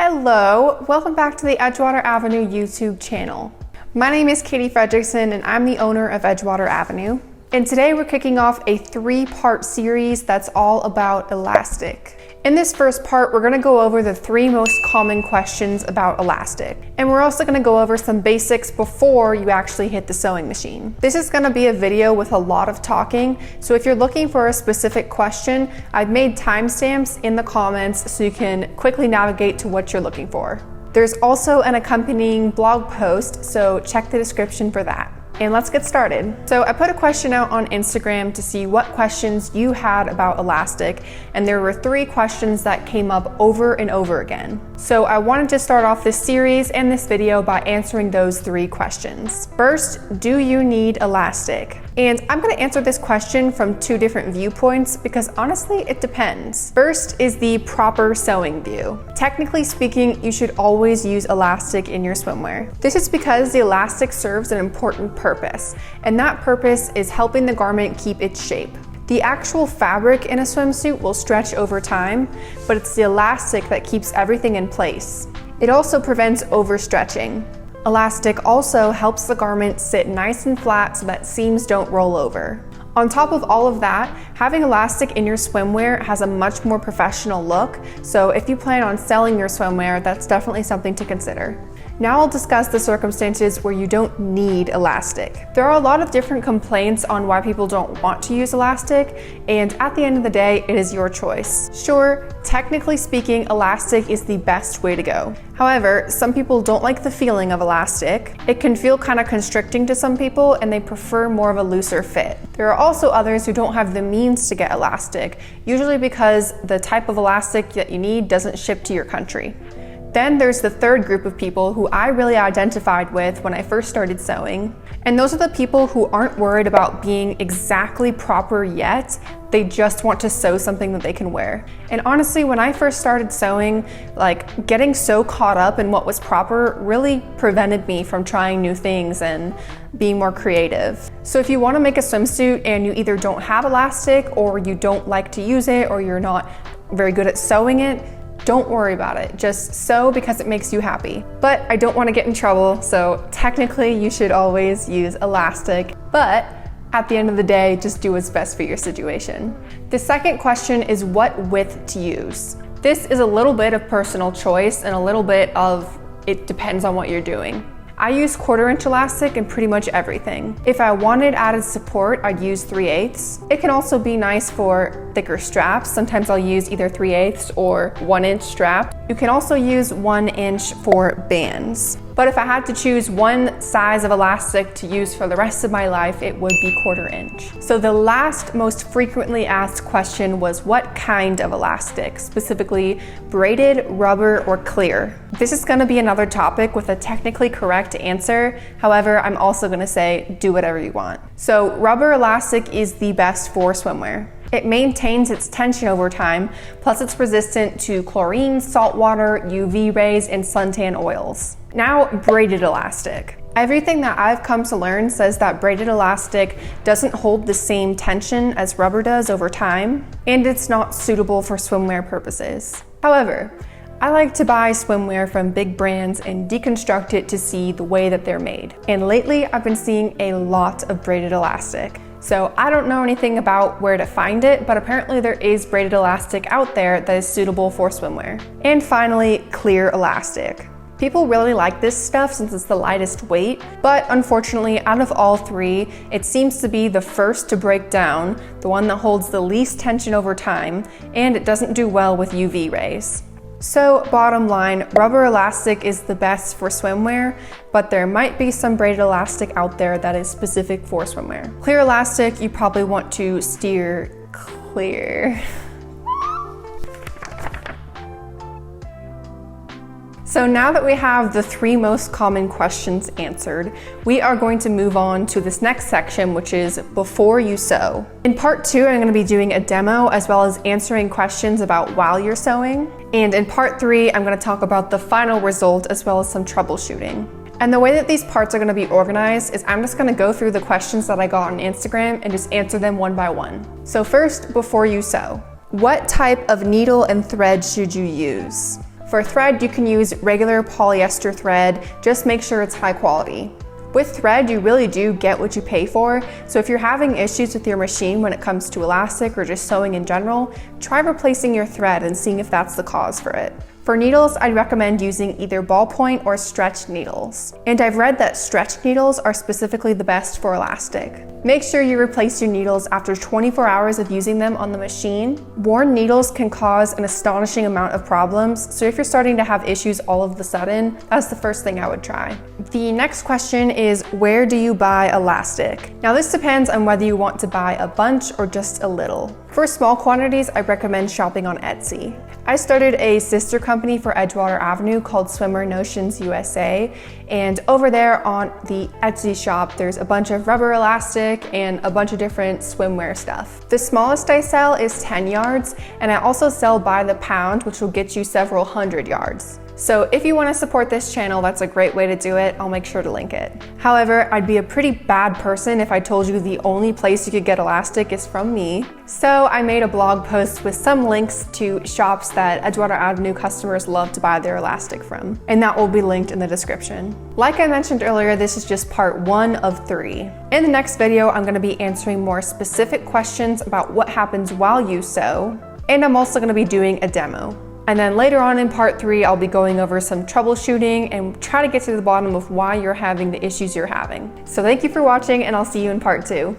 Hello, welcome back to the Edgewater Avenue YouTube channel. My name is Katie Fredrickson and I'm the owner of Edgewater Avenue. And today we're kicking off a 3-part series that's all about elastic. In this first part, we're gonna go over the 3 most common questions about elastic. And we're also gonna go over some basics before you actually hit the sewing machine. This is gonna be a video with a lot of talking, so if you're looking for a specific question, I've made timestamps in the comments so you can quickly navigate to what you're looking for. There's also an accompanying blog post, so check the description for that. And let's get started. So I put a question out on Instagram to see what questions you had about elastic, and there were 3 questions that came up over and over again. So I wanted to start off this series and this video by answering those 3 questions. First, do you need elastic? And I'm gonna answer this question from 2 different viewpoints because honestly, it depends. First is the proper sewing view. Technically speaking, you should always use elastic in your swimwear. This is because the elastic serves an important purpose, and that purpose is helping the garment keep its shape. The actual fabric in a swimsuit will stretch over time, but it's the elastic that keeps everything in place. It also prevents overstretching. Elastic also helps the garment sit nice and flat so that seams don't roll over. On top of all of that, having elastic in your swimwear has a much more professional look, so if you plan on selling your swimwear, that's definitely something to consider. Now I'll discuss the circumstances where you don't need elastic. There are a lot of different complaints on why people don't want to use elastic, and at the end of the day, it is your choice. Sure, technically speaking, elastic is the best way to go. However, some people don't like the feeling of elastic. It can feel kind of constricting to some people, and they prefer more of a looser fit. There are also others who don't have the means to get elastic, usually because the type of elastic that you need doesn't ship to your country. Then there's the third group of people who I really identified with when I first started sewing. And those are the people who aren't worried about being exactly proper yet. They just want to sew something that they can wear. And honestly, when I first started sewing, getting so caught up in what was proper really prevented me from trying new things and being more creative. So if you want to make a swimsuit and you either don't have elastic, or you don't like to use it, or you're not very good at sewing it, don't worry about it. Just sew because it makes you happy. But I don't want to get in trouble, so technically you should always use elastic, but at the end of the day, just do what's best for your situation. The second question is what width to use. This is a little bit of personal choice and a little bit of it depends on what you're doing. I use 1/4" elastic in pretty much everything. If I wanted added support, I'd use 3/8. It can also be nice for thicker straps. Sometimes I'll use either 3/8 or 1" strap. You can also use 1" for bands. But if I had to choose one size of elastic to use for the rest of my life, it would be 1/4". So the last most frequently asked question was what kind of elastic, specifically braided, rubber, or clear. This is gonna be another topic with a technically correct answer. However, I'm also gonna say do whatever you want. So rubber elastic is the best for swimwear. It maintains its tension over time, plus it's resistant to chlorine, salt water, UV rays, and suntan oils. Now, braided elastic. Everything that I've come to learn says that braided elastic doesn't hold the same tension as rubber does over time, and it's not suitable for swimwear purposes. However, I like to buy swimwear from big brands and deconstruct it to see the way that they're made. And lately, I've been seeing a lot of braided elastic. So I don't know anything about where to find it, but apparently there is braided elastic out there that is suitable for swimwear. And finally, clear elastic. People really like this stuff since it's the lightest weight, but unfortunately, out of all 3, it seems to be the first to break down, the one that holds the least tension over time, and it doesn't do well with UV rays. So bottom line, rubber elastic is the best for swimwear, but there might be some braided elastic out there that is specific for swimwear. Clear elastic, you probably want to steer clear. So now that we have the 3 most common questions answered, we are going to move on to this next section, which is before you sew. In part 2, I'm going to be doing a demo as well as answering questions about while you're sewing. And in part 3, I'm going to talk about the final result as well as some troubleshooting. And the way that these parts are going to be organized is I'm just going to go through the questions that I got on Instagram and just answer them one by one. So first, before you sew. What type of needle and thread should you use? For thread, you can use regular polyester thread, just make sure it's high quality. With thread, you really do get what you pay for, so if you're having issues with your machine when it comes to elastic or just sewing in general, try replacing your thread and seeing if that's the cause for it. For needles, I'd recommend using either ballpoint or stretched needles. And I've read that stretched needles are specifically the best for elastic. Make sure you replace your needles after 24 hours of using them on the machine. Worn needles can cause an astonishing amount of problems, so if you're starting to have issues all of a sudden, that's the first thing I would try. The next question is, where do you buy elastic? Now this depends on whether you want to buy a bunch or just a little. For small quantities, I recommend shopping on Etsy. I started a sister company for Edgewater Avenue called Swimwear Notions USA, and over there on the Etsy shop, there's a bunch of rubber elastic and a bunch of different swimwear stuff. The smallest I sell is 10 yards, and I also sell by the pound, which will get you several hundred yards. So if you want to support this channel, that's a great way to do it. I'll make sure to link it. However, I'd be a pretty bad person if I told you the only place you could get elastic is from me. So I made a blog post with some links to shops that Edgewater Avenue customers love to buy their elastic from, and that will be linked in the description. Like I mentioned earlier, this is just part 1 of 3. In the next video, I'm going to be answering more specific questions about what happens while you sew, and I'm also going to be doing a demo. And then later on in part 3, I'll be going over some troubleshooting and try to get to the bottom of why you're having the issues you're having. So thank you for watching, and I'll see you in part 2.